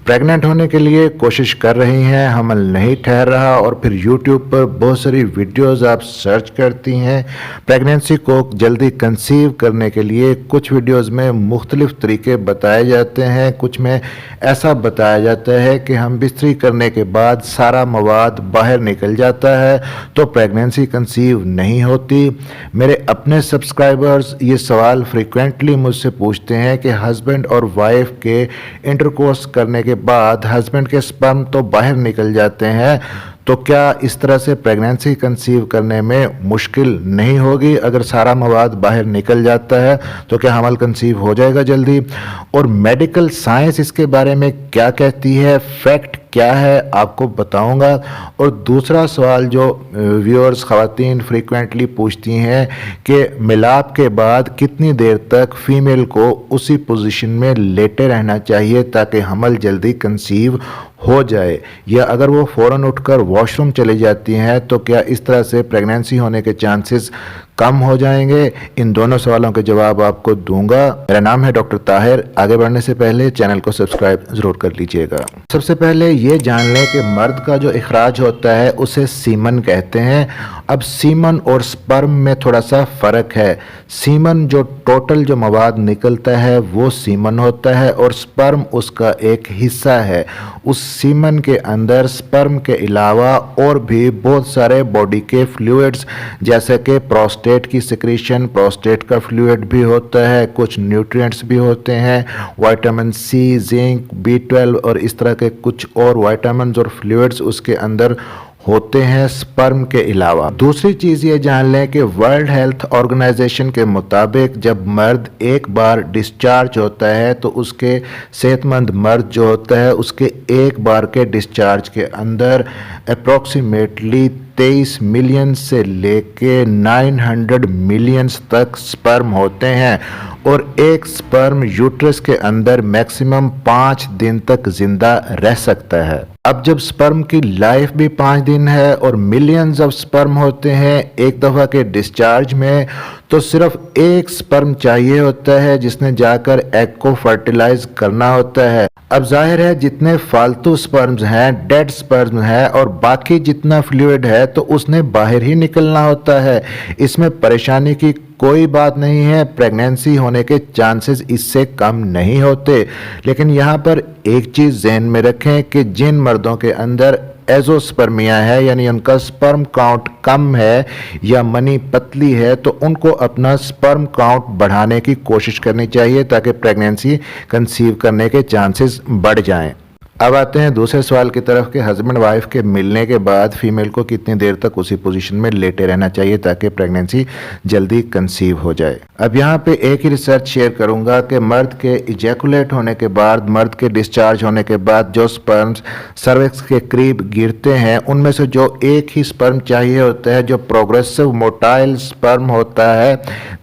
Pregnant होने के लिए कोशिश कर रही हैं, हमल नहीं ठहर रहा और फिर यूट्यूब पर बहुत सारी वीडियोस आप सर्च करती हैं। प्रेगनेंसी को जल्दी कंसीव करने के लिए कुछ वीडियोस में मुख्तलिफ तरीके बताए जाते हैं, कुछ में ऐसा बताया जाता है कि हम बिस्तरी करने के बाद सारा मवाद बाहर निकल जाता है तो प्रेगनेंसी कंसीव नहीं होती। मेरे अपने सब्सक्राइबर्स ये सवाल फ्रिक्वेंटली मुझसे पूछते हैं कि हस्बैंड और वाइफ के इंटरकोर्स करने के बाद हस्बैंड के स्पर्म तो बाहर निकल जाते हैं, तो क्या इस तरह से प्रेगनेंसी कंसीव करने में मुश्किल नहीं होगी? अगर सारा मवाद बाहर निकल जाता है तो क्या हमल कंसीव हो जाएगा जल्दी? और मेडिकल साइंस इसके बारे में क्या कहती है, फैक्ट क्या है, आपको बताऊंगा। और दूसरा सवाल जो व्यूअर्स ख़वातीन फ्रीक्वेंटली पूछती हैं कि मिलाप के बाद कितनी देर तक फीमेल को उसी पोजीशन में लेटे रहना चाहिए ताकि हमल जल्दी कंसीव हो जाए, या अगर वो फ़ौरन उठकर वॉशरूम चली जाती हैं तो क्या इस तरह से प्रेगनेंसी होने के चांसेस कम हो जाएंगे? इन दोनों सवालों के जवाब आपको दूंगा। मेरा नाम है डॉक्टर ताहिर। आगे बढ़ने से पहले चैनल को सब्सक्राइब ज़रूर कर लीजिएगा। सबसे पहले ये जान लें कि मर्द का जो इखराज होता है उसे सीमन कहते हैं। अब सीमन और स्पर्म में थोड़ा सा फ़र्क है। सीमन जो टोटल जो मवाद निकलता है वो सीमन होता है और स्पर्म उसका एक हिस्सा है। उस सीमन के अंदर स्पर्म के अलावा और भी बहुत सारे बॉडी के फ्लूइड्स जैसे कि प्रोस्टेट की सिक्रीशन, प्रोस्टेट का फ्लूइड भी होता है, कुछ न्यूट्रिएंट्स भी होते हैं, विटामिन सी, जिंक, B12 और इस तरह के कुछ और विटामिन्स और फ्लूइड्स उसके अंदर होते हैं स्पर्म के अलावा। दूसरी चीज़ ये जान लें कि वर्ल्ड हेल्थ ऑर्गेनाइजेशन के मुताबिक जब मर्द एक बार डिस्चार्ज होता है तो उसके सेहतमंद मर्द जो होता है उसके एक बार के डिस्चार्ज के अंदर अप्रॉक्सीमेटली 23 मिलियन से लेके 900 मिलियंस तक स्पर्म होते हैं और एक स्पर्म यूट्रस के अंदर मैक्सिमम 5 दिन तक जिंदा रह सकता है। अब जब स्पर्म की लाइफ भी 5 दिन है और मिलियंस ऑफ स्पर्म होते हैं एक दफ़ा के डिस्चार्ज में, तो सिर्फ एक स्पर्म चाहिए होता है जिसने जाकर एग को फर्टिलाइज करना होता है। अब जाहिर है जितने फालतू स्पर्म्स हैं, डेड स्पर्म हैं और बाकी जितना फ्लूइड है तो उसने बाहर ही निकलना होता है। इसमें परेशानी की कोई बात नहीं है, प्रेगनेंसी होने के चांसेस इससे कम नहीं होते। लेकिन यहाँ पर एक चीज़ ज़हन में रखें कि जिन मर्दों के अंदर एजोस्पर्मिया है यानी उनका स्पर्म काउंट कम है या मनी पतली है तो उनको अपना स्पर्म काउंट बढ़ाने की कोशिश करनी चाहिए ताकि प्रेगनेंसी कंसीव करने के चांसेस बढ़ जाएं। अब आते हैं दूसरे सवाल की तरफ कि हस्बैंड वाइफ के मिलने के बाद फीमेल को कितनी देर तक उसी पोजीशन में लेटे रहना चाहिए ताकि प्रेगनेंसी जल्दी कंसीव हो जाए। अब यहाँ पे एक ही रिसर्च शेयर करूंगा कि मर्द के इजैकुलेट होने के बाद, मर्द के डिस्चार्ज होने के बाद जो स्पर्म्स सर्विक्स के करीब गिरते हैं उनमें से जो एक ही स्पर्म चाहिए होता है, जो प्रोग्रेसिव मोटाइल स्पर्म होता है,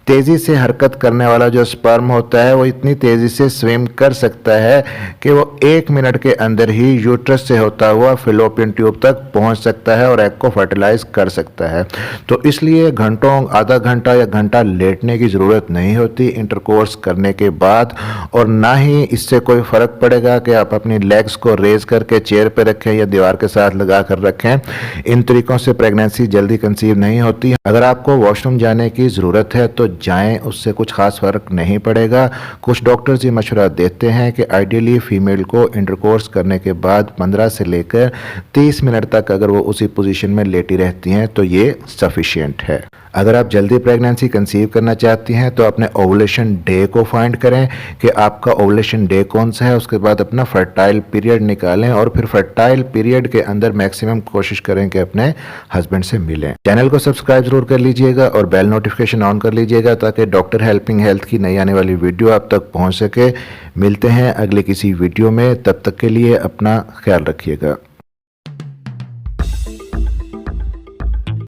तेज़ी से हरकत करने वाला जो स्पर्म होता है वो इतनी तेज़ी से स्विम कर सकता है कि वो 1 मिनट के अंदर ही यूट्रस से होता हुआ फिलोपियन ट्यूब तक पहुंच सकता है और एग को फर्टिलाइज कर सकता है। तो इसलिए घंटों, आधा घंटा या घंटा लेटने की ज़रूरत नहीं होती इंटरकोर्स करने के बाद, और ना ही इससे कोई फ़र्क पड़ेगा कि आप अपनी लेग्स को रेज करके चेयर पर रखें या दीवार के साथ लगा कर रखें। इन तरीक़ों से प्रेगनेंसी जल्दी कंसीव नहीं होती। अगर आपको वॉशरूम जाने की ज़रूरत है तो जाएं, उससे कुछ खास फ़र्क नहीं पड़ेगा। कुछ डॉक्टर्स ये मशवरा देते हैं कि आइडियली फ़ीमेल को इंटरकोर्स करने के बाद 15 से लेकर 30 मिनट तक अगर वो उसी पोजीशन में लेटी रहती हैं तो ये सफिशिएंट है। अगर आप जल्दी प्रेगनेंसी कंसीव करना चाहती हैं तो अपने ओवुलेशन डे को फाइंड करें कि आपका ओवुलेशन डे कौन सा है, उसके बाद अपना फर्टाइल पीरियड निकालें और फिर फर्टाइल पीरियड के अंदर मैक्सिमम कोशिश करें कि अपने हस्बैंड से मिलें। चैनल को सब्सक्राइब जरूर कर लीजिएगा और बेल नोटिफिकेशन ऑन कर लीजिएगा ताकि डॉक्टर हेल्पिंग हेल्थ की नई आने वाली वीडियो आप तक पहुँच सके। मिलते हैं अगले किसी वीडियो में, तब तक के लिए अपना ख्याल रखिएगा।